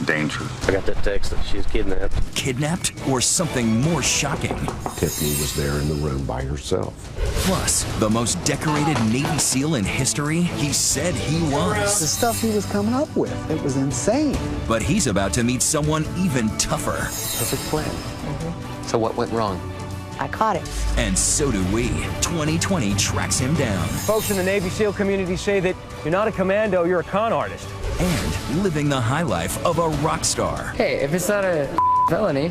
danger. I got that text that she's kidnapped. Kidnapped or something more shocking? Tiffany was there in the room by herself. Plus, the most decorated Navy SEAL in history, he said he was. The stuff he was coming up with, it was insane. But he's about to meet someone even tougher. Perfect plan. So what went wrong? I caught it. And so do we. 2020 tracks him down. Folks in the Navy SEAL community say that you're not a commando, you're a con artist. And living the high life of a rock star. Hey, if it's not a felony,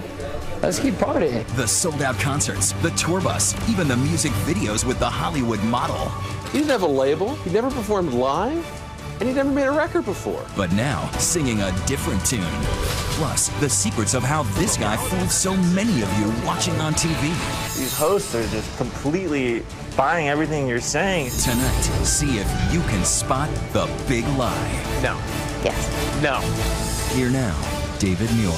let's keep partying. The sold-out concerts, the tour bus, even the music videos with the Hollywood model. He didn't have a label. He never performed live. And he'd never made a record before. But now, singing a different tune. Plus, the secrets of how this guy fooled so many of you watching on TV. These hosts are just completely buying everything you're saying. Tonight, see if you can spot the big lie. No. Yes. No. Here now, David Muir.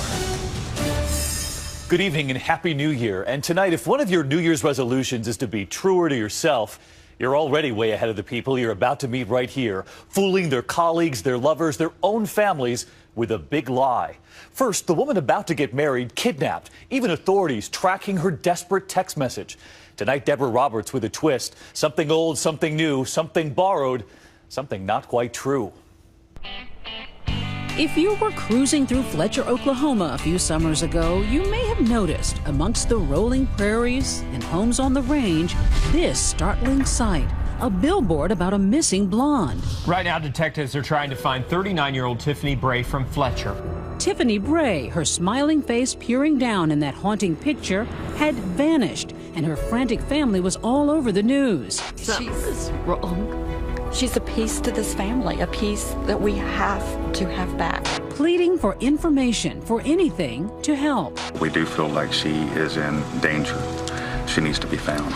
Good evening and Happy New Year. And tonight, if one of your New Year's resolutions is to be truer to yourself, you're already way ahead of the people you're about to meet right here, fooling their colleagues, their lovers, their own families with a big lie. First, the woman about to get married kidnapped, even authorities tracking her desperate text message. Tonight, Deborah Roberts with a twist. Something old, something new, something borrowed, something not quite true. If you were cruising through Fletcher, Oklahoma a few summers ago, you may have noticed amongst the rolling prairies and homes on the range this startling sight, a billboard about a missing blonde. Right now, detectives are trying to find 39-year-old Tiffany Bray from Fletcher. Tiffany Bray, her smiling face peering down in that haunting picture, had vanished, and her frantic family was all over the news. She's wrong. She's a piece to this family, a piece that we have to have back. Pleading for information, for anything to help. We do feel like she is in danger. She needs to be found.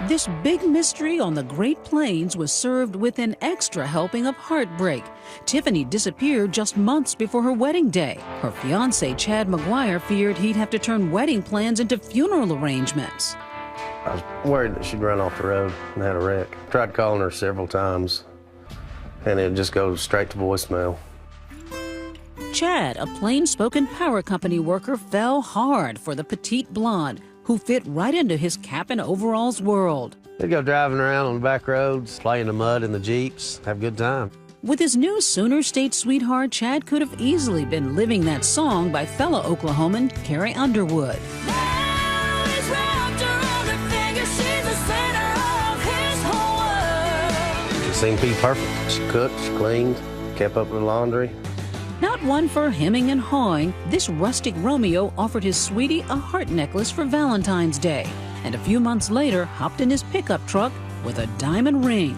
This big mystery on the Great Plains was served with an extra helping of heartbreak. Tiffany disappeared just months before her wedding day. Her fiancé, Chad McGuire, feared he'd have to turn wedding plans into funeral arrangements. I was worried that she'd run off the road and had a wreck. Tried calling her several times, and it'd just go straight to voicemail. Chad, a plain-spoken power company worker, fell hard for the petite blonde who fit right into his cap and overalls world. They'd go driving around on the back roads, play in the mud in the Jeeps, have a good time. With his new Sooner State sweetheart, Chad could have easily been living that song by fellow Oklahoman Carrie Underwood. She seemed to be perfect. She cooked, she cleaned, kept up with the laundry. Not one for hemming and hawing, this rustic Romeo offered his sweetie a heart necklace for Valentine's Day, and a few months later hopped in his pickup truck with a diamond ring.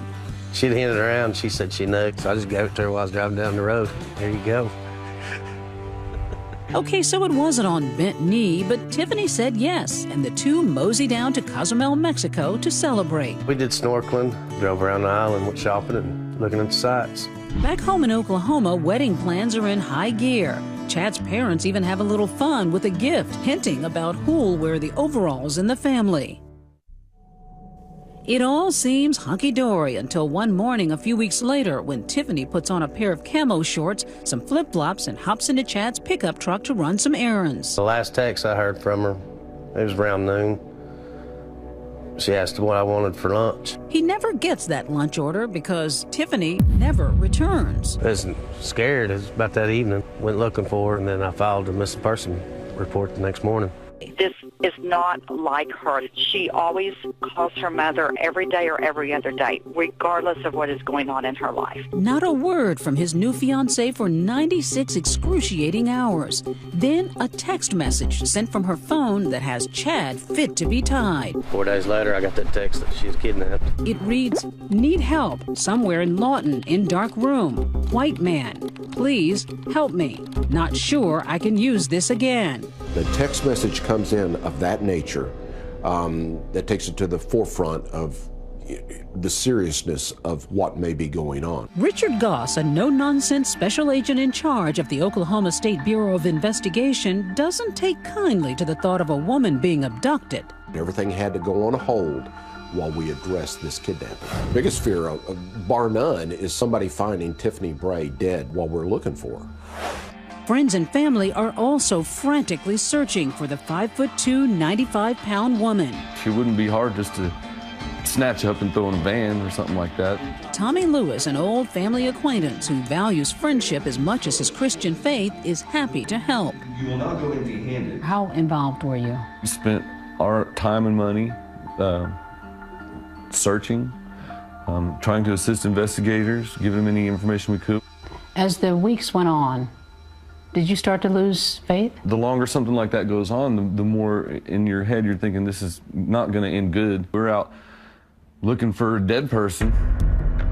She'd hinted around, she said she knew, so I just gave it to her while I was driving down the road. Here you go. Okay, so it wasn't on bent knee, but Tiffany said yes, and the two mosey down to Cozumel, Mexico to celebrate. We did snorkeling, drove around the island, went shopping and looking at the sights. Back home in Oklahoma, wedding plans are in high gear. Chad's parents even have a little fun with a gift, hinting about who'll wear the overalls in the family. It all seems hunky-dory until one morning a few weeks later when Tiffany puts on a pair of camo shorts, some flip-flops, and hops into Chad's pickup truck to run some errands. The last text I heard from her, it was around noon. She asked what I wanted for lunch. He never gets that lunch order because Tiffany never returns. I was scared. It was about that evening. Went looking for her, and then I filed a missing person report the next morning. This is not like her. She always calls her mother every day or every other day, regardless of what is going on in her life. Not a word from his new fiancée for 96 excruciating hours. Then a text message sent from her phone that has Chad fit to be tied. 4 days later, I got that text that she was kidnapped. It reads, "Need help somewhere in Lawton in dark room. White man. Please help me. Not sure I can use this again." The text message comes in of that nature that takes it to the forefront of the seriousness of what may be going on. Richard Goss, a no-nonsense special agent in charge of the Oklahoma State Bureau of Investigation, doesn't take kindly to the thought of a woman being abducted. Everything had to go on hold while we address this kidnapping. Biggest fear, bar none, is somebody finding Tiffany Bray dead while we're looking for her. Friends and family are also frantically searching for the 5'2", 95-pound woman. She wouldn't be hard just to snatch up and throw in a van or something like that. Tommy Lewis, an old family acquaintance who values friendship as much as his Christian faith, is happy to help. You will not go empty-handed. How involved were you? We spent our time and money searching, trying to assist investigators, giving them any information we could. As the weeks went on, did you start to lose faith? The longer something like that goes on, the more in your head you're thinking this is not going to end good. We're out looking for a dead person.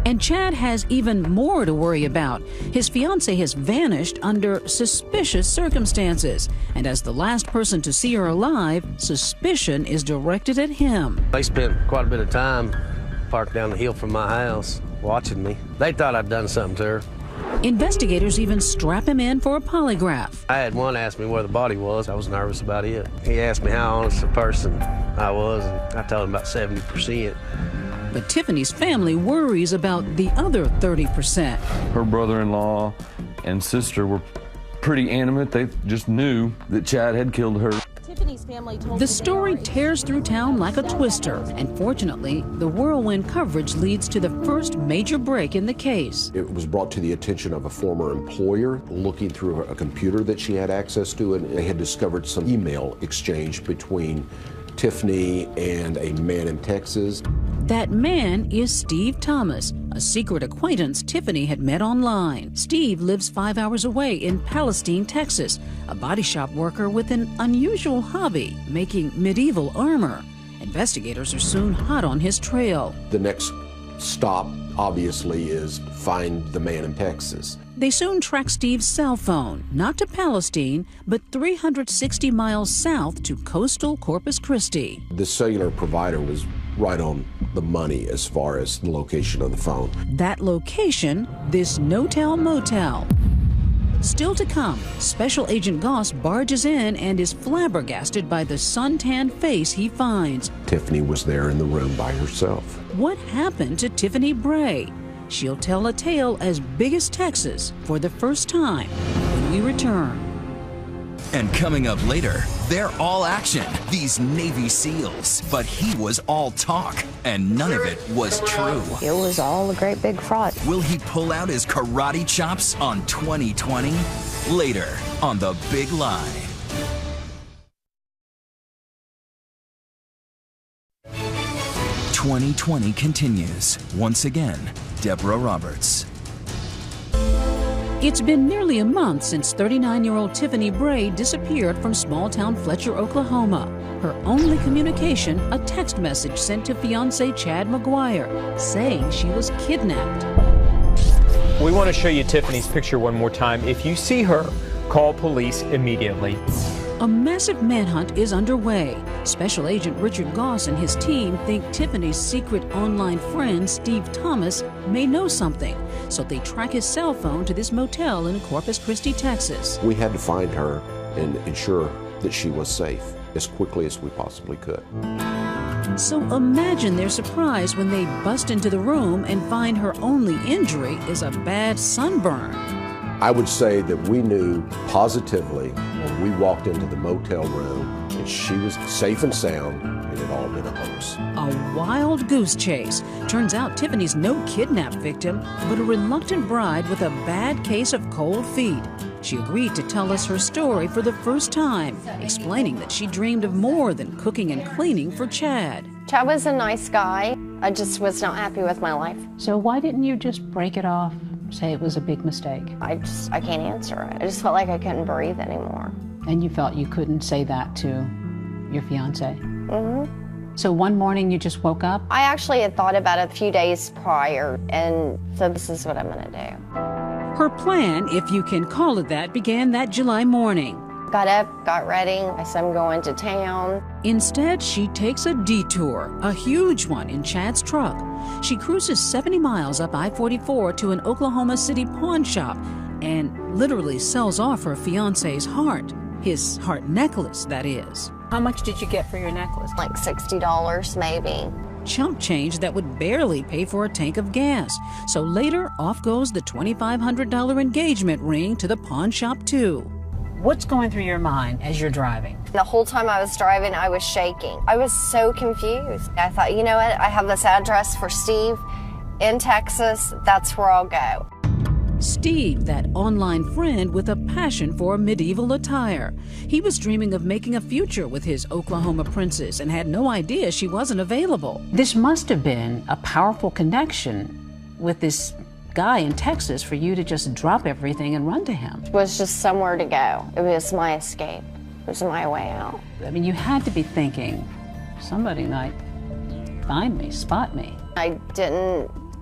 And Chad has even more to worry about. His fiancée has vanished under suspicious circumstances. And as the last person to see her alive, suspicion is directed at him. They spent quite a bit of time parked down the hill from my house watching me. They thought I'd done something to her. Investigators even strap him in for a polygraph. I had one ask me where the body was. I was nervous about it. He asked me how honest a person I was, and I told him about 70%. But Tiffany's family worries about the other 30%. Her brother-in-law and sister were pretty animate. They just knew that Chad had killed her. Tiffany's family told the story tears through town like a twister, and fortunately, the whirlwind coverage leads to the first major break in the case. It was brought to the attention of a former employer looking through a computer that she had access to, and they had discovered some email exchange between Tiffany and a man in Texas. That man is Steve Thomas, a secret acquaintance Tiffany had met online. Steve lives 5 hours away in Palestine, Texas, a body shop worker with an unusual hobby, making medieval armor. Investigators are soon hot on his trail. The next stop, obviously, is find the man in Texas. They soon track Steve's cell phone, not to Palestine, but 360 miles south to coastal Corpus Christi. The cellular provider was right on the money as far as the location of the phone. That location, this no-tell motel. Still to come, Special Agent Goss barges in and is flabbergasted by the suntanned face he finds. Tiffany was there in the room by herself. What happened to Tiffany Bray? She'll tell a tale as big as Texas for the first time when we return. And coming up later, they're all action, these Navy SEALs. But he was all talk, and none of it was true. It was all a great big fraud. Will he pull out his karate chops on 2020? Later on The Big Lie. "2020 continues. Once again, Deborah Roberts. It's been nearly a month since 39-year-old Tiffany Bray disappeared from small-town Fletcher, Oklahoma. Her only communication, a text message sent to fiancé Chad McGuire, saying she was kidnapped. We want to show you Tiffany's picture one more time. If you see her, call police immediately. A massive manhunt is underway. Special Agent Richard Goss and his team think Tiffany's secret online friend, Steve Thomas, may know something, so they track his cell phone to this motel in Corpus Christi, Texas. We had to find her and ensure that she was safe as quickly as we possibly could. So imagine their surprise when they bust into the room and find her only injury is a bad sunburn. I would say that we knew positively when we walked into the motel room that she was safe and sound and it had all been a hoax. A wild goose chase. Turns out Tiffany's no kidnap victim, but a reluctant bride with a bad case of cold feet. She agreed to tell us her story for the first time, explaining that she dreamed of more than cooking and cleaning for Chad. Chad was a nice guy. I just was not happy with my life. So why didn't you just break it off? Say it was a big mistake. I can't answer it. I just felt like I couldn't breathe anymore. And you felt you couldn't say that to your fiancé? Mm-hmm. So one morning you just woke up? I actually had thought about it a few days prior, and so this is what I'm gonna do. Her plan, if you can call it that, began that July morning. Got up, got ready, I said I'm going to town. Instead, she takes a detour, a huge one, in Chad's truck. She cruises 70 miles up I-44 to an Oklahoma City pawn shop and literally sells off her fiancé's heart. His heart necklace, that is. How much did you get for your necklace? Like $60 maybe. chump change that would barely pay for a tank of gas. So later, off goes the $2,500 engagement ring to the pawn shop too. What's going through your mind as you're driving? The whole time I was driving, I was shaking. I was so confused. I thought, you know what? I have this address for Steve in Texas. That's where I'll go. Steve, that online friend with a passion for medieval attire. He was dreaming of making a future with his Oklahoma princess and had no idea she wasn't available. This must have been a powerful connection with this guy in Texas for you to just drop everything and run to him. It was just somewhere to go. It was my escape. It was my way out. I mean, you had to be thinking, somebody might find me, spot me.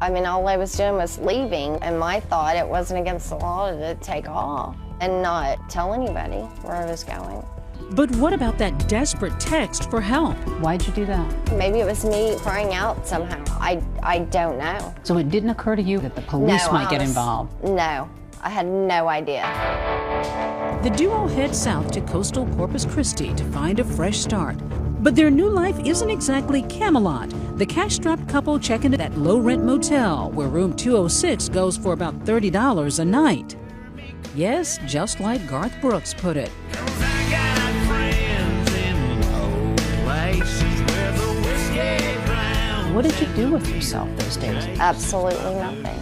I mean, all I was doing was leaving, and my thought it wasn't against the law to take off and not tell anybody where I was going. But what about that desperate text for help? Why'd you do that? Maybe it was me crying out somehow. I don't know. So it didn't occur to you that the police might get involved? No, I had no idea. The duo head south to coastal Corpus Christi to find a fresh start. But their new life isn't exactly Camelot. The cash-strapped couple check into that low-rent motel where room 206 goes for about $30 a night. Yes, just like Garth Brooks put it. What did you do with yourself those days? Absolutely nothing.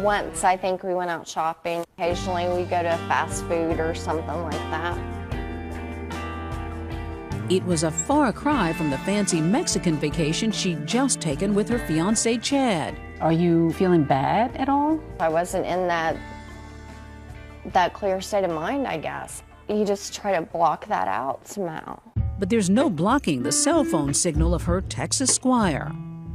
Once, I think we went out shopping. Occasionally, we go to a fast food or something like that. It was a far cry from the fancy Mexican vacation she'd just taken with her fiancé, Chad. Are you feeling bad at all? I wasn't in that clear state of mind, I guess. You just try to block that out somehow. But there's no blocking the cell phone signal of her Texas squire.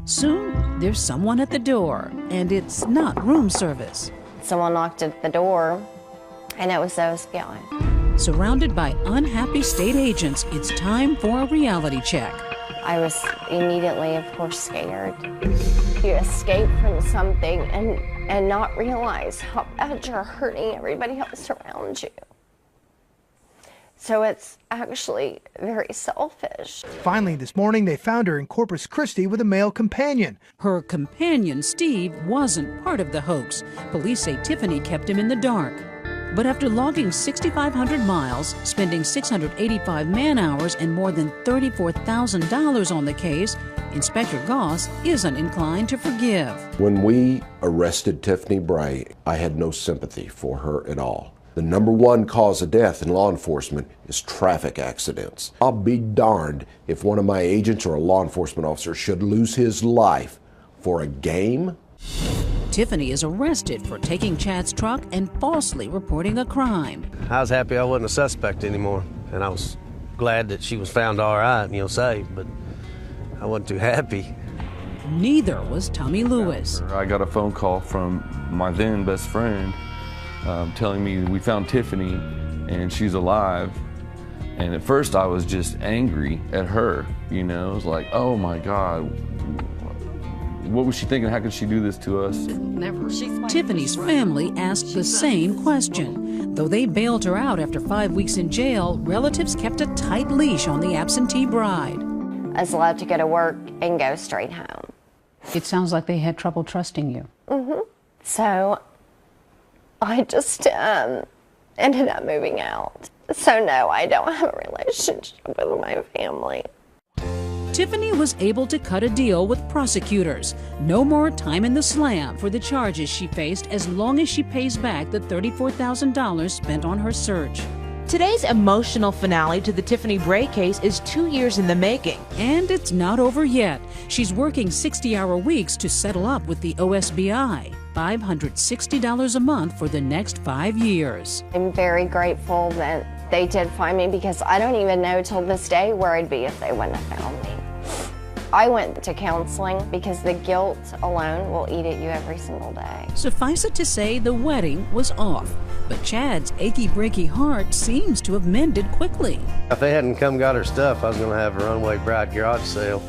Soon, there's someone at the door, and it's not room service. Someone knocked at the door, and it was those guys. Surrounded by unhappy state agents, it's time for a reality check. I was immediately, of course, scared. You escape from something and not realize how bad you're hurting everybody else around you. So it's actually very selfish. Finally, this morning, they found her in Corpus Christi with a male companion. Her companion, Steve, wasn't part of the hoax. Police say Tiffany kept him in the dark. But after logging 6,500 miles, spending 685 man-hours and more than $34,000 on the case, Inspector Goss isn't inclined to forgive. When we arrested Tiffany Bray, I had no sympathy for her at all. The #1 cause of death in law enforcement is traffic accidents. I'll be darned if one of my agents or a law enforcement officer should lose his life for a game. Tiffany is arrested for taking Chad's truck and falsely reporting a crime. I was happy I wasn't a suspect anymore, and I was glad that she was found all right, safe, but I wasn't too happy. Neither was Tommy Lewis. I got a phone call from my then best friend telling me we found Tiffany and she's alive. And at first I was just angry at her, It was like, oh my God, what was she thinking? How could she do this to us? Tiffany's family asked the same question. Though they bailed her out after 5 weeks in jail, relatives kept a tight leash on the absentee bride. I was allowed to go to work and go straight home. It sounds like they had trouble trusting you. So I just ended up moving out. So no, I don't have a relationship with my family. Tiffany was able to cut a deal with prosecutors. No more time in the slam for the charges she faced as long as she pays back the $34,000 spent on her search. Today's emotional finale to the Tiffany Bray case is 2 years in the making. And it's not over yet. She's working 60-hour weeks to settle up with the OSBI. $560 a month for the next 5 years. I'm very grateful that they did find me because I don't even know till this day where I'd be if they wouldn't have found me. I went to counseling because the guilt alone will eat at you every single day. Suffice it to say the wedding was off, but Chad's achy-breaky heart seems to have mended quickly. If they hadn't come got her stuff, I was going to have a runaway bride garage sale.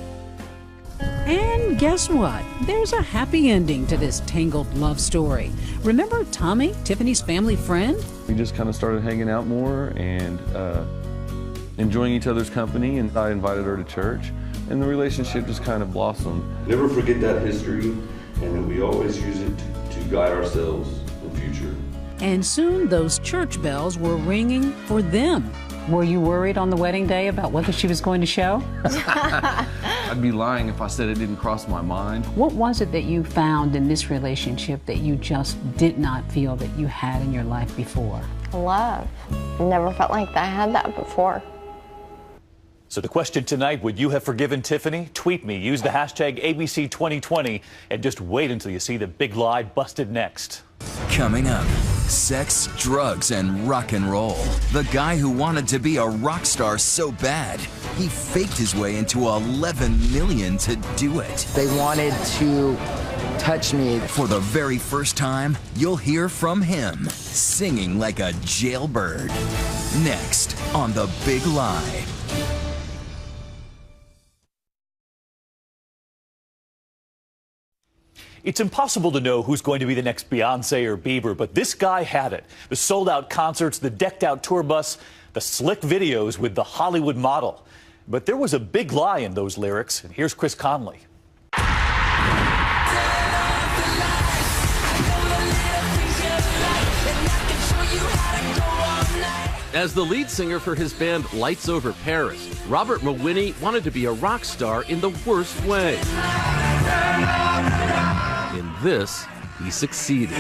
And guess what? There's a happy ending to this tangled love story. Remember Tommy, Tiffany's family friend? We just kind of started hanging out more and enjoying each other's company, and I invited her to church. and the relationship just kind of blossomed. Never forget that history, and that we always use it to guide ourselves in the future. And soon those church bells were ringing for them. Were you worried on the wedding day about whether she was going to show? I'd be lying if I said it didn't cross my mind. What was it that you found in this relationship that you just did not feel that you had in your life before? Love. Never felt like I had that before. So the question tonight, would you have forgiven Tiffany? Tweet me, use the hashtag ABC2020, and just wait until you see the big lie busted next. Coming up, sex, drugs, and rock and roll. The guy who wanted to be a rock star so bad, he faked his way into $11 million to do it. They wanted to touch me. For the very first time, you'll hear from him, singing like a jailbird. Next on The Big Lie. It's impossible to know who's going to be the next Beyonce or Bieber, but this guy had it. The sold-out concerts, the decked-out tour bus, the slick videos with the Hollywood model. But there was a big lie in those lyrics, and here's Chris Conley. As the lead singer for his band Lights Over Paris, Robert Mawhinney wanted to be a rock star in the worst way. In this, he succeeded.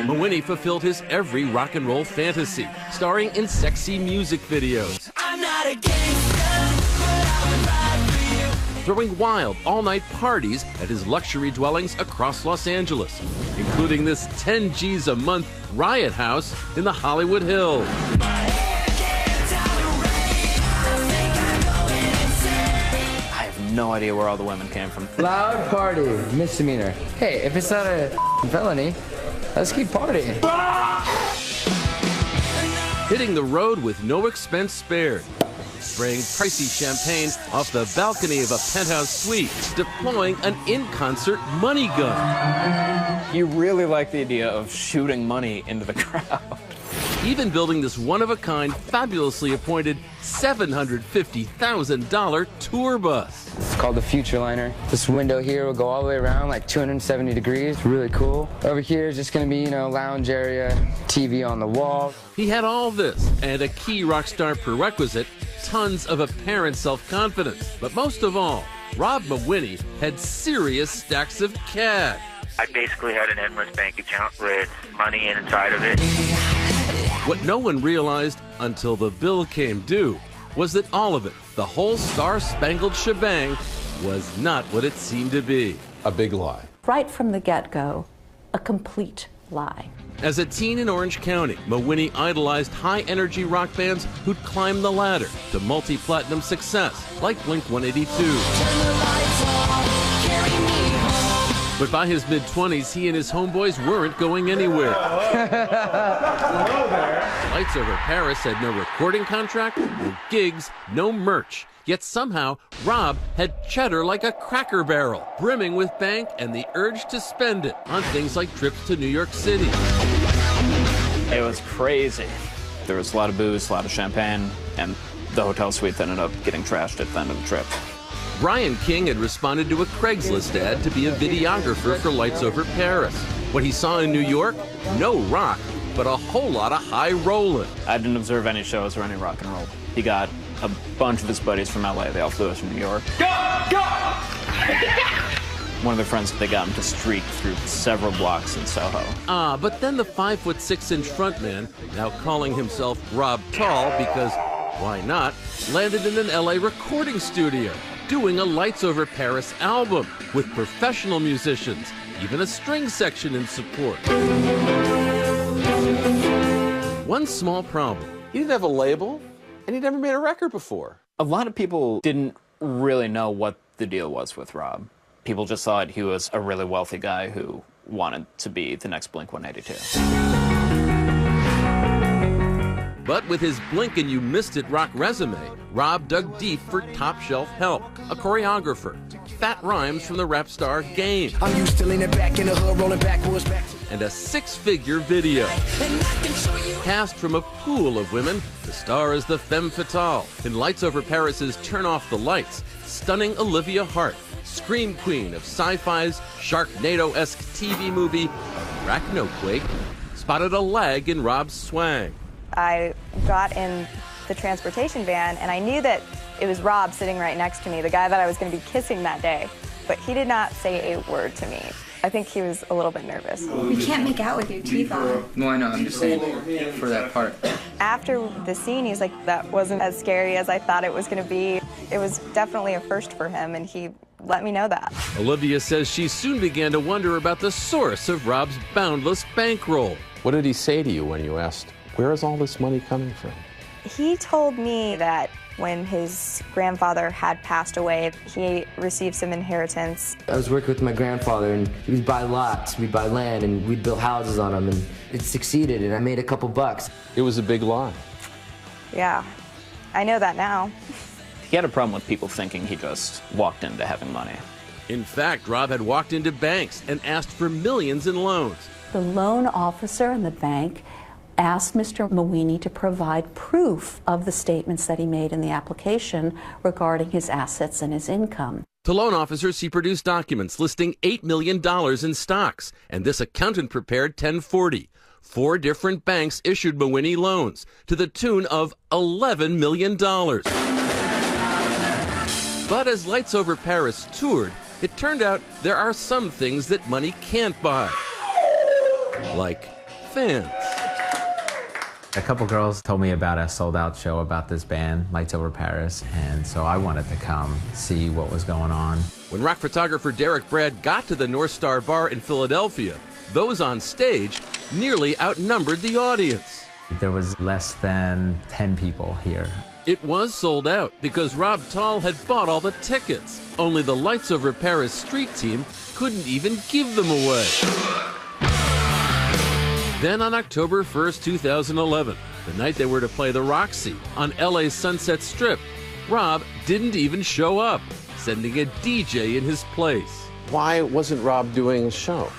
Mawhinney fulfilled his every rock and roll fantasy, starring in sexy music videos. I'm not a gangster, but I would ride for you. Throwing wild all-night parties at his luxury dwellings across Los Angeles, including this 10 G's a month riot house in the Hollywood Hills. No idea where all the women came from. Loud party, misdemeanor. Hey, if it's not a felony, let's keep partying. Hitting the road with no expense spared. Spraying pricey champagne off the balcony of a penthouse suite. Deploying an in-concert money gun. You really like the idea of shooting money into the crowd. Even building this one-of-a-kind, fabulously appointed $750,000 tour bus. It's called the Future Liner. This window here will go all the way around like 270 degrees. Really cool. Over here is just going to be, lounge area, TV on the wall. He had all this and a key rock star prerequisite, tons of apparent self-confidence. But most of all, Rob Mawhinney had serious stacks of cash. I basically had an endless bank account with money inside of it. What no one realized until the bill came due was that all of it, the whole star-spangled shebang, was not what it seemed to be. A big lie. Right from the get-go, a complete lie. As a teen in Orange County, Mawhinney idolized high-energy rock bands who'd climbed the ladder to multi-platinum success, like Blink-182. But by his mid-20s, he and his homeboys weren't going anywhere. Lights Over Paris had no recording contract, no gigs, no merch. Yet somehow, Rob had cheddar like a Cracker Barrel, brimming with bank and the urge to spend it on things like trips to New York City. It was crazy. There was a lot of booze, a lot of champagne, and the hotel suite ended up getting trashed at the end of the trip. Brian King had responded to a Craigslist ad to be a videographer for Lights Over Paris. What he saw in New York, no rock, but a whole lot of high rollin'. I didn't observe any shows or any rock and roll. He got a bunch of his buddies from LA. They all flew us from New York. Go! Go! One of their friends, they got him to streak through several blocks in Soho. But then the 5'6" frontman, now calling himself Rob Tall because why not, landed in an LA recording studio, doing a Lights Over Paris album with professional musicians, even a string section in support. One small problem. He didn't have a label, and he'd never made a record before. A lot of people didn't really know what the deal was with Rob. People just thought he was a really wealthy guy who wanted to be the next Blink-182. But with his Blink and You Missed It rock resume, Rob dug deep for top-shelf help. A choreographer, fat rhymes from the rap star Game. I'm used to leaning back in the hood, rolling backwards back to and a six-figure video. Cast from a pool of women, the star is the femme fatale in Lights Over Paris's Turn Off the Lights, stunning Olivia Hart, scream queen of sci-fi's Sharknado-esque TV movie Arachnoquake, spotted a lag in Rob's swag. I got in the transportation van and I knew that it was Rob sitting right next to me, the guy that I was going to be kissing that day, but he did not say a word to me. I think he was a little bit nervous. You can't make out with your teeth on. No, I know, I'm just saying for that part. After the scene, he's like, that wasn't as scary as I thought it was going to be. It was definitely a first for him, and he let me know that. Olivia says she soon began to wonder about the source of Rob's boundless bankroll. What did he say to you when you asked, where is all this money coming from? He told me that when his grandfather had passed away, he received some inheritance. I was working with my grandfather, and we'd buy lots, we'd buy land, and we'd build houses on them, and it succeeded, and I made a couple bucks. It was a big lie. Yeah, I know that now. He had a problem with people thinking he just walked into having money. In fact, Rob had walked into banks and asked for millions in loans. The loan officer in the bank asked Mr. Mawini to provide proof of the statements that he made in the application regarding his assets and his income. To loan officers, he produced documents listing $8 million in stocks, and this accountant prepared 1040. 4 different banks issued Mawini loans to the tune of $11 million. But as Lights Over Paris toured, it turned out there are some things that money can't buy. Like fans. A couple girls told me about a sold-out show about this band, Lights Over Paris, and so I wanted to come see what was going on. When rock photographer Derek Brad got to the North Star Bar in Philadelphia, those on stage nearly outnumbered the audience. There was less than 10 people here. It was sold out because Rob Tall had bought all the tickets. Only the Lights Over Paris street team couldn't even give them away. Then on October 1st, 2011, the night they were to play the Roxy on LA's Sunset Strip, Rob didn't even show up, sending a DJ in his place. Why wasn't Rob doing a show?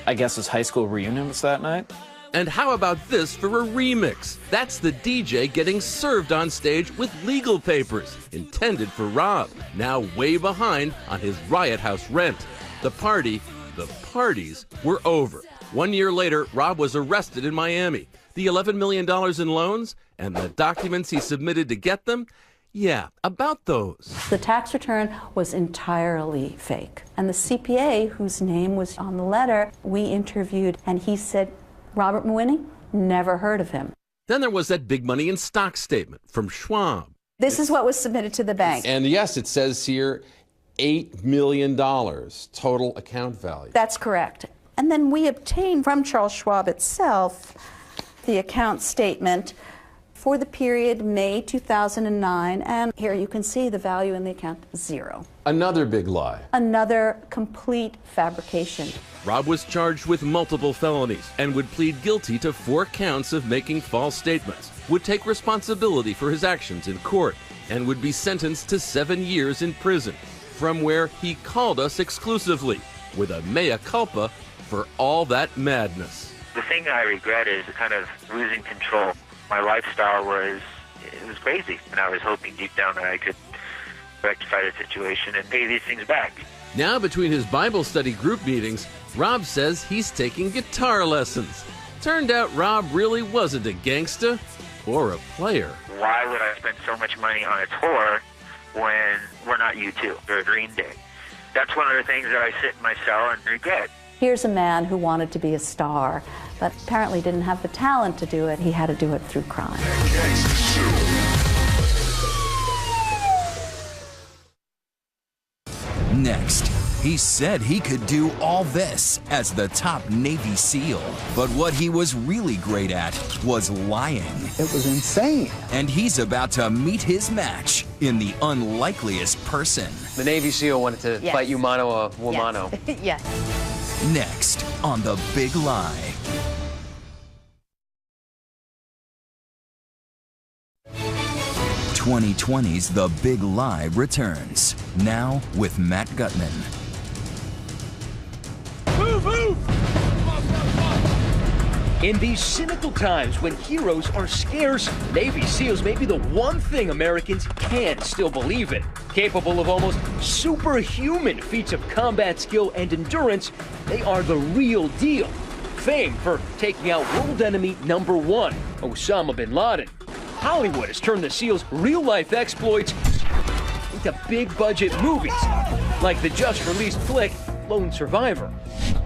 I guess his high school reunion was that night. And how about this for a remix? That's the DJ getting served on stage with legal papers intended for Rob, now way behind on his Riot House rent. The parties were over. 1 year later, Rob was arrested in Miami. The $11 million in loans and the documents he submitted to get them? Yeah, about those. The tax return was entirely fake. And the CPA, whose name was on the letter, we interviewed, and he said, Robert Mawini, never heard of him. Then there was that big money in stock statement from Schwab. This is what was submitted to the bank. And yes, it says here $8 million total account value. That's correct. And then we obtained from Charles Schwab itself the account statement for the period May 2009, and here you can see the value in the account, 0. Another big lie. Another complete fabrication. Rob was charged with multiple felonies and would plead guilty to 4 counts of making false statements, would take responsibility for his actions in court, and would be sentenced to 7 years in prison, from where he called us exclusively with a mea culpa for all that madness. The thing I regret is kind of losing control. My lifestyle was crazy, and I was hoping deep down that I could rectify the situation and pay these things back. Now, between his Bible study group meetings, Rob says he's taking guitar lessons. Turned out Rob really wasn't a gangsta or a player. Why would I spend so much money on a tour when we're not U2 or Green Day? That's one of the things that I sit in my cell and regret. Here's a man who wanted to be a star, but apparently didn't have the talent to do it. He had to do it through crime. Next, he said he could do all this as the top Navy SEAL. But what he was really great at was lying. It was insane. And he's about to meet his match in the unlikeliest person. The Navy SEAL wanted to fight you mano a mano. Yes. Next on The Big Lie. "2020's The Big Lie" returns, now with Matt Gutman. Move, move! In these cynical times when heroes are scarce, Navy SEALs may be the one thing Americans can still believe in. Capable of almost superhuman feats of combat skill and endurance, they are the real deal. Famed for taking out world enemy number one, Osama bin Laden. Hollywood has turned the SEALs' real-life exploits into big-budget movies, like the just-released flick Lone Survivor.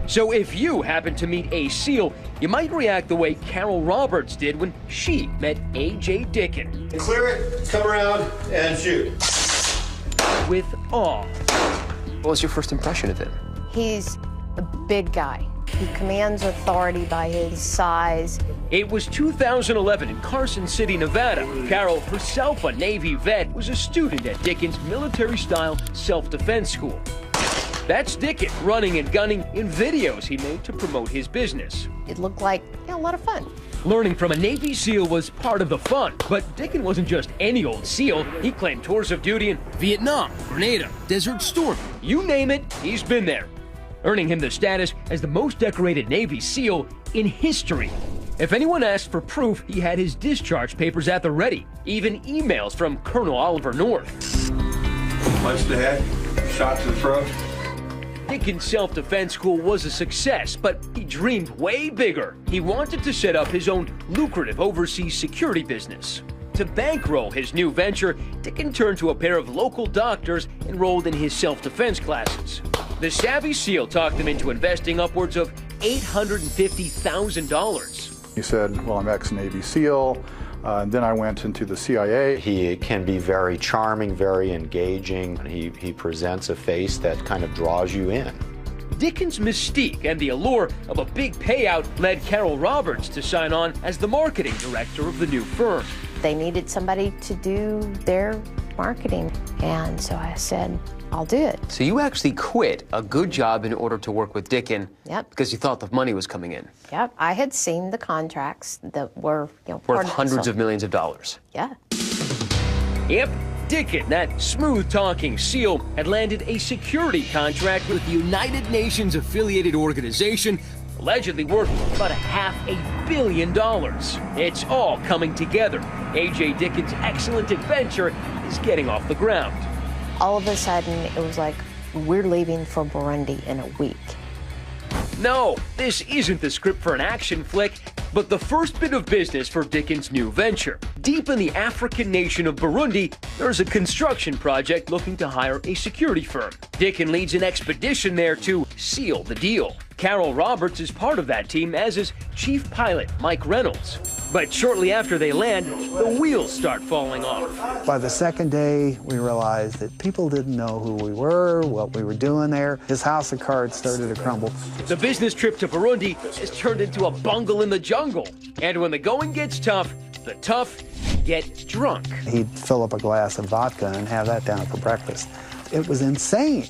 So if you happen to meet a SEAL, you might react the way Carol Roberts did when she met A.J. Dickin. Clear it, come around, and shoot. With awe. What was your first impression of him? He's a big guy. He commands authority by his size. It was 2011 in Carson City, Nevada. Carol, herself a Navy vet, was a student at Dickin's military-style self-defense school. That's Dickin running and gunning in videos he made to promote his business. It looked like a lot of fun. Learning from a Navy SEAL was part of the fun, but Dickin wasn't just any old SEAL. He claimed tours of duty in Vietnam, Grenada, Desert Storm. You name it, he's been there, earning him the status as the most decorated Navy SEAL in history. If anyone asked for proof, he had his discharge papers at the ready, even emails from Colonel Oliver North. Punch the head, shot to the throat. Dickin's self-defense school was a success, but he dreamed way bigger. He wanted to set up his own lucrative overseas security business. To bankroll his new venture, Dickin turned to a pair of local doctors enrolled in his self-defense classes. The savvy SEAL talked him into investing upwards of $850,000. He said, well, I'm ex-Navy SEAL. Then I went into the CIA. He can be very charming, very engaging. He presents a face that kind of draws you in. Dickin's mystique and the allure of a big payout led Carol Roberts to sign on as the marketing director of the new firm. They needed somebody to do their marketing, and so I said, I'll do it. So you actually quit a good job in order to work with Dickin. Yep. Because you thought the money was coming in. Yep, I had seen the contracts that were, worth hundreds of millions of dollars. Yeah. Yep, Dickin, that smooth-talking SEAL, had landed a security contract with the United Nations affiliated organization, allegedly worth about $500 million. It's all coming together. A.J. Dickin's excellent adventure is getting off the ground. All of a sudden, it was like, we're leaving for Burundi in a week. No, this isn't the script for an action flick, but the first bit of business for Dickin's new venture. Deep in the African nation of Burundi, there's a construction project looking to hire a security firm. Dickin leads an expedition there to seal the deal. Carol Roberts is part of that team, as is chief pilot Mike Reynolds. But shortly after they land, the wheels start falling off. By the second day, we realized that people didn't know who we were, what we were doing there. His house of cards started to crumble. The business trip to Burundi has turned into a bungle in the jungle. And when the going gets tough, the tough get drunk. He'd fill up a glass of vodka and have that down for breakfast. It was insane.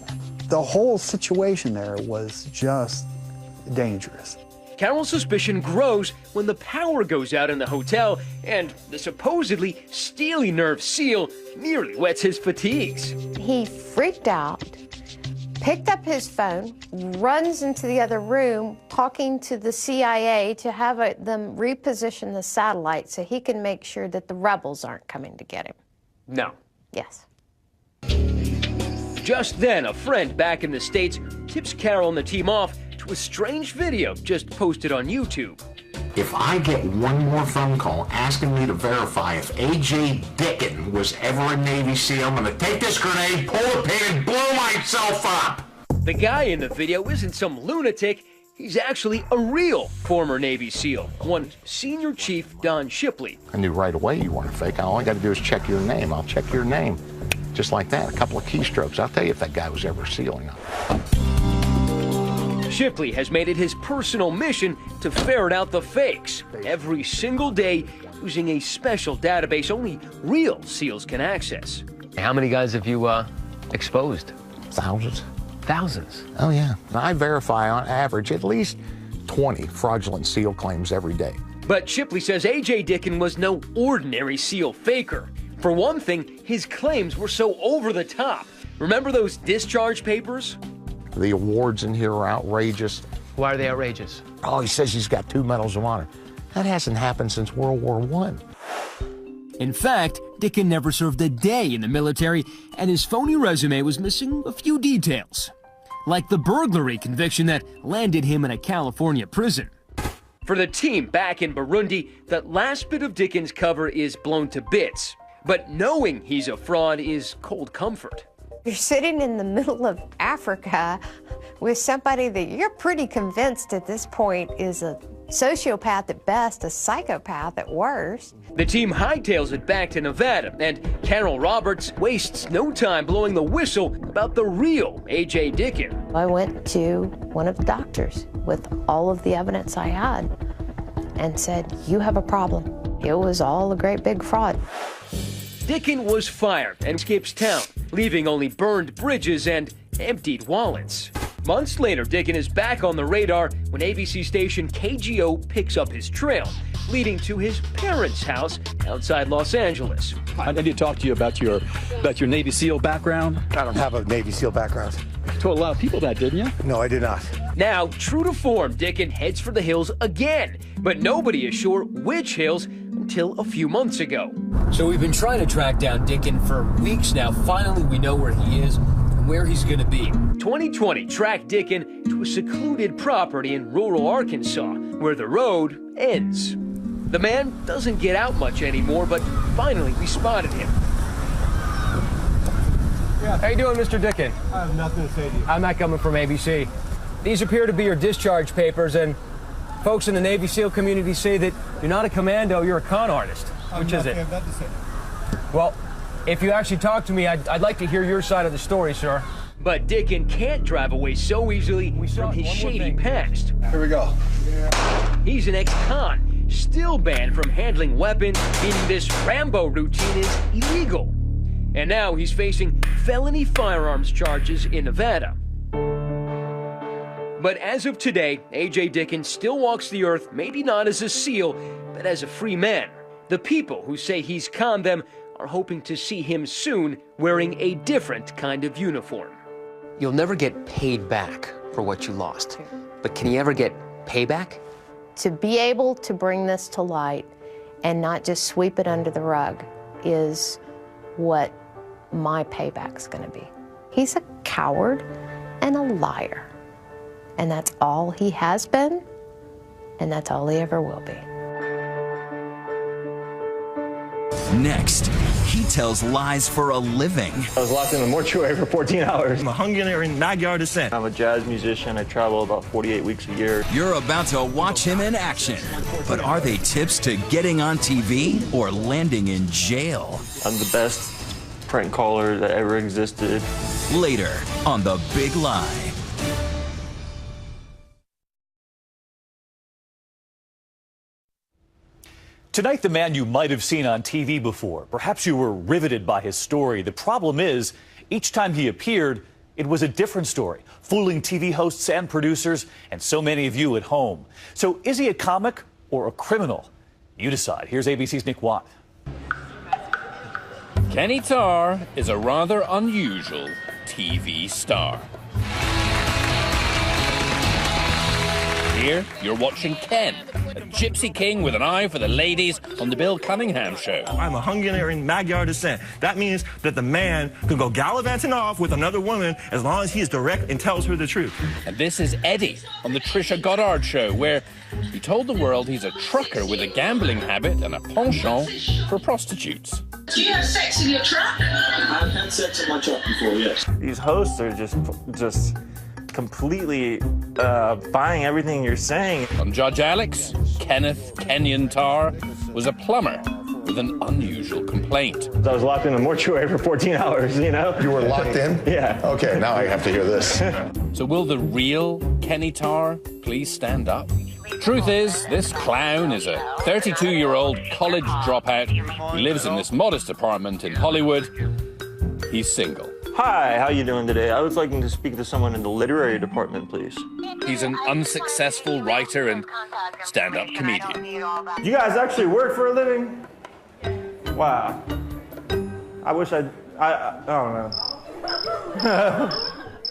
The whole situation there was just dangerous. Carol's suspicion grows when the power goes out in the hotel and the supposedly steely-nerved SEAL nearly wets his fatigues. He freaked out, picked up his phone, runs into the other room, talking to the CIA to have them reposition the satellite so he can make sure that the rebels aren't coming to get him. No. Yes. Just then, a friend back in the States tips Carol and the team off to a strange video just posted on YouTube. If I get one more phone call asking me to verify if A.J. Dickin was ever a Navy SEAL, I'm gonna take this grenade, pull the pin, and blow myself up! The guy in the video isn't some lunatic. He's actually a real former Navy SEAL, one Senior Chief Don Shipley. I knew right away you weren't fake. All I gotta do is check your name. I'll check your name. Just like that, a couple of keystrokes. I'll tell you if that guy was ever a SEAL or not. Shipley has made it his personal mission to ferret out the fakes every single day using a special database only real SEALs can access. How many guys have you exposed? Thousands. Thousands? Oh, yeah. I verify on average at least 20 fraudulent SEAL claims every day. But Shipley says A.J. Dickin was no ordinary SEAL faker. For one thing, his claims were so over the top. Remember those discharge papers? The awards in here are outrageous. Why are they outrageous? Oh, he says he's got 2 Medals of Honor. That hasn't happened since World War I. In fact, Dickin never served a day in the military, and his phony resume was missing a few details, like the burglary conviction that landed him in a California prison. For the team back in Burundi, that last bit of Dickin's cover is blown to bits, but knowing he's a fraud is cold comfort. You're sitting in the middle of Africa with somebody that you're pretty convinced at this point is a sociopath at best, a psychopath at worst. The team hightails it back to Nevada, and Carol Roberts wastes no time blowing the whistle about the real A.J. Dickin. I went to one of the doctors with all of the evidence I had and said, you have a problem. It was all a great big fraud. Dickin was fired and skips town, leaving only burned bridges and emptied wallets. Months later, Dickin is back on the radar when ABC station KGO picks up his trail, leading to his parents' house outside Los Angeles. I need to talk to you about your Navy SEAL background. I don't have a Navy SEAL background. You told a lot of people that, didn't you? No, I did not. Now, true to form, Dickin heads for the hills again, but nobody is sure which hills until a few months ago. So we've been trying to track down Dickin for weeks now. Finally, we know where he is and where he's going to be. 2020 tracked Dickin to a secluded property in rural Arkansas, where the road ends. The man doesn't get out much anymore, but finally we spotted him. Yeah. How you doing, Mr. Dickin? I have nothing to say to you. I'm Matt Gilman from ABC. These appear to be your discharge papers, and folks in the Navy SEAL community say that you're not a commando, you're a con artist. Which is it? I have nothing to say. Well, if you actually talk to me, I'd like to hear your side of the story, sir. But Dickin can't drive away so easily from his shady past. Here we go. He's an ex-con, still banned from handling weapons, meaning this Rambo routine is illegal. And now he's facing felony firearms charges in Nevada. But as of today, A.J. Dickin still walks the earth, maybe not as a SEAL, but as a free man. The people who say he's conned them are hoping to see him soon wearing a different kind of uniform. You'll never get paid back for what you lost, but can you ever get payback? To be able to bring this to light and not just sweep it under the rug is what my payback's going to be. He's a coward and a liar, and that's all he has been, and that's all he ever will be. Next, he tells lies for a living. I was locked in the mortuary for 14 hours. I'm a Hungarian Magyar descent. I'm a jazz musician. I travel about 48 weeks a year. You're about to watch him in action. But are they tips to getting on TV or landing in jail? I'm the best prank caller that ever existed. Later on The Big Lie. Tonight, the man you might have seen on TV before. Perhaps you were riveted by his story. The problem is, each time he appeared, it was a different story, fooling TV hosts and producers and so many of you at home. So is he a comic or a criminal? You decide. Here's ABC's Nick Watt. Kenny Tarr is a rather unusual TV star. Here, you're watching Ken, a gypsy king with an eye for the ladies on the Bill Cunningham show. I'm a Hungarian Magyar descent. That means that the man can go gallivanting off with another woman as long as he is direct and tells her the truth. And this is Eddie on the Trisha Goddard show, where he told the world he's a trucker with a gambling habit and a penchant for prostitutes. Do you have sex in your truck? I've had sex in my truck before, yes. These hosts are just completely buying everything you're saying. On Judge Alex, Kenneth Kenyon Tarr was a plumber with an unusual complaint. I was locked in the mortuary for 14 hours, you know? You were locked in? Yeah. Okay, now I have to hear this. So will the real Kenny Tarr please stand up? Truth is, this clown is a 32-year-old college dropout who lives in this modest apartment in Hollywood. He's single. Hi, how you doing today? I was looking to speak to someone in the literary department, please. He's an unsuccessful writer and stand-up comedian. You guys actually work for a living? Wow. I wish I don't know.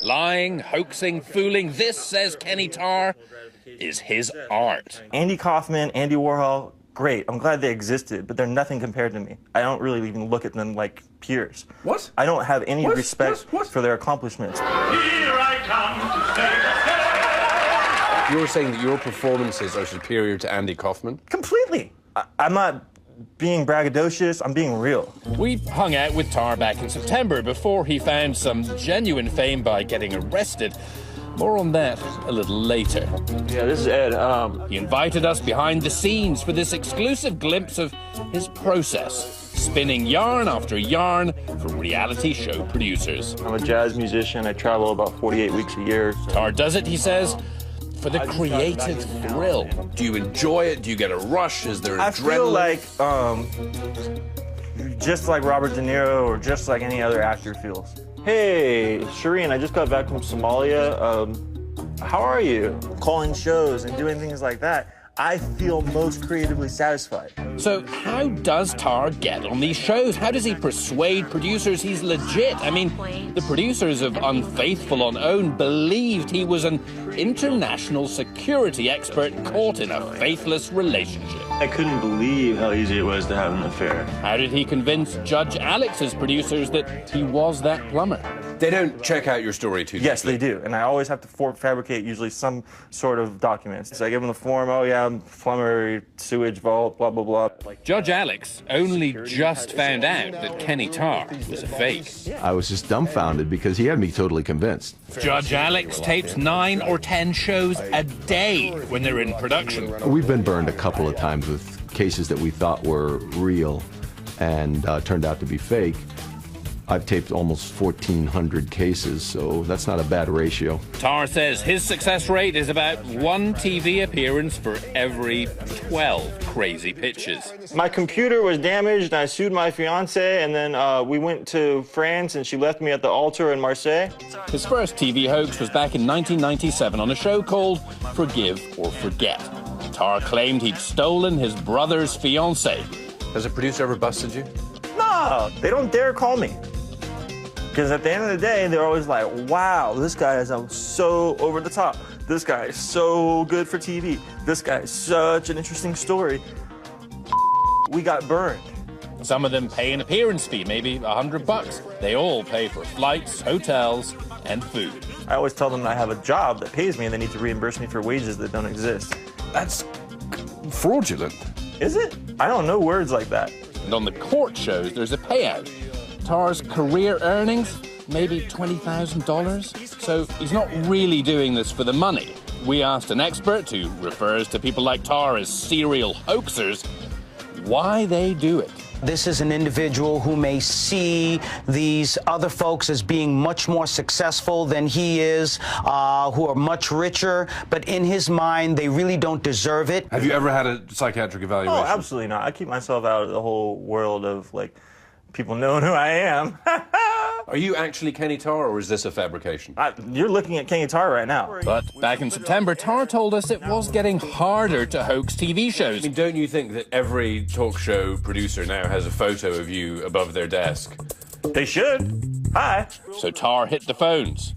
Lying, hoaxing, fooling, this, says Kenny Tarr, is his art. Andy Kaufman, Andy Warhol, great. I'm glad they existed, but they're nothing compared to me. I don't really even look at them like peers. What? I don't have any respect for their accomplishments. You were saying that your performances are superior to Andy Kaufman? Completely. I'm not being braggadocious, I'm being real. We hung out with Tarr back in September before he found some genuine fame by getting arrested. More on that a little later. Yeah, this is Ed. He invited us behind the scenes for this exclusive glimpse of his process, spinning yarn after yarn for reality show producers. I'm a jazz musician. I travel about 48 weeks a year. Tarr does it, he says, for the creative thrill. Do you enjoy it? Do you get a rush? Is there adrenaline? I feel like, just like Robert De Niro or just like any other actor feels. Hey, Shireen, I just got back from Somalia. How are you? Calling shows and doing things like that. I feel most creatively satisfied. So how does Tarr get on these shows? How does he persuade producers he's legit? I mean, the producers of Unfaithful on OWN believed he was an international security expert caught in a faithless relationship. I couldn't believe how easy it was to have an affair. How did he convince Judge Alex's producers that he was that plumber? They don't check out your story too deeply. Yes, they do. And I always have to fabricate usually some sort of documents. So I give them the form, oh yeah, I'm plumber, sewage vault, blah, blah, blah. Judge Alex only just found out that Kenny Tarr was a fake. I was just dumbfounded because he had me totally convinced. Judge Alex tapes 9 or 10 shows a day when they're in production. We've been burned a couple of times with cases that we thought were real and turned out to be fake. I've taped almost 1,400 cases, so that's not a bad ratio. Tarr says his success rate is about 1 TV appearance for every 12 crazy pitches. My computer was damaged, and I sued my fiance, and then we went to France, and she left me at the altar in Marseille. His first TV hoax was back in 1997 on a show called Forgive or Forget. Tarr claimed he'd stolen his brother's fiancée. Has a producer ever busted you? No, they don't dare call me. Because at the end of the day, they're always like, wow, this guy is so over the top. This guy is so good for TV. This guy is such an interesting story. We got burned. Some of them pay an appearance fee, maybe $100. They all pay for flights, hotels, and food. I always tell them I have a job that pays me and they need to reimburse me for wages that don't exist. That's fraudulent. Is it? I don't know words like that. And on the court shows, there's a payout. Tarr's career earnings, maybe $20,000. So he's not really doing this for the money. We asked an expert who refers to people like Tarr as serial hoaxers why they do it. This is an individual who may see these other folks as being much more successful than he is, who are much richer, but in his mind, they really don't deserve it. Have you ever had a psychiatric evaluation? Oh, absolutely not. I keep myself out of the whole world of, like, people knowing who I am. Are you actually Kenny Tarr, or is this a fabrication? You're looking at Kenny Tarr right now. But back in September, Tarr told us it was getting harder to hoax TV shows. I mean, don't you think that every talk show producer now has a photo of you above their desk? They should. Hi. So Tarr hit the phones.